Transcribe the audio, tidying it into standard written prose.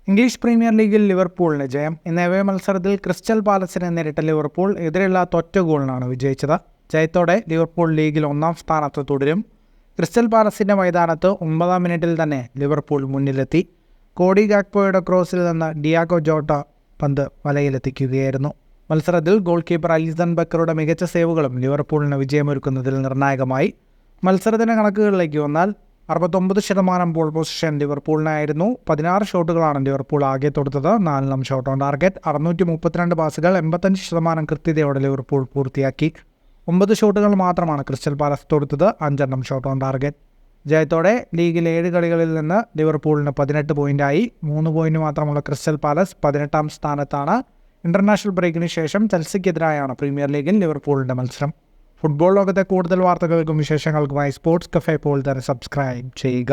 English premier ലീഗിൽ ലിവർപൂളിന് ജയം. ഇന്ന് എവേ മത്സരത്തിൽ ക്രിസ്റ്റൽ പാലസിനെ നേരിട്ട ലിവർപൂൾ എതിരില്ലാത്ത ഒറ്റ ഗോളിനാണ് വിജയിച്ചത്. ജയത്തോടെ ലിവർപൂൾ ലീഗിൽ 1-ാം സ്ഥാനത്ത് തുടരും. ക്രിസ്റ്റൽ പാലസിൻ്റെ മൈതാനത്ത് 9-ാം മിനിറ്റിൽ തന്നെ ലിവർപൂൾ മുന്നിലെത്തി. കോഡി ഗാക്പോയുടെ ക്രോസിൽ നിന്ന് ഡിയാഗോ ജോട്ട പന്ത് വലയിലെത്തിക്കുകയായിരുന്നു. മത്സരത്തിൽ ഗോൾ കീപ്പർ അലിസൺ ബക്കറുടെ മികച്ച സേവുകളും ലിവർപൂളിന് വിജയമൊരുക്കുന്നതിൽ നിർണായകമായി. മത്സരത്തിൻ്റെ കണക്കുകളിലേക്ക് വന്നാൽ 69% ബോൾ പൊസിഷൻ ലിവർപൂളിനായിരുന്നു. 16 ഷോട്ടുകളാണ് ലിവർപൂൾ ആകെ തൊടുത്തത്. 4 ഷോട്ട് ഓൺ ടാർഗറ്റ്. 632 പാസുകൾ 85% കൃത്യതയോടെ ലിവർപൂൾ പൂർത്തിയാക്കി. 9 ഷോട്ടുകൾ മാത്രമാണ് ക്രിസ്റ്റൽ പാലസ് തൊടുത്തത്. 5 ഷോട്ട് ഓൺ ടാർഗറ്റ്. ജയത്തോടെ ലീഗിൽ 7 കളികളിൽ നിന്ന് ലിവർപൂളിന് 18 പോയിൻ്റായി. 3 പോയിൻ്റ് മാത്രമുള്ള ക്രിസ്റ്റൽ പാലസ് 18-ാം സ്ഥാനത്താണ്. ഇന്റർനാഷണൽ ബ്രേക്കിന് ശേഷം ചെൽസിക്കെതിരായാണ് പ്രീമിയർ ലീഗിൽ ലിവർപൂളിൻ്റെ മത്സരം. ഫുട്ബോൾ ലോകത്തെ കൂടുതൽ വാർത്തകൾക്കും വിശേഷങ്ങൾക്കുമായി സ്പോർട്സ് കഫേ പോൾ തന്നെ സബ്സ്ക്രൈബ് ചെയ്യുക.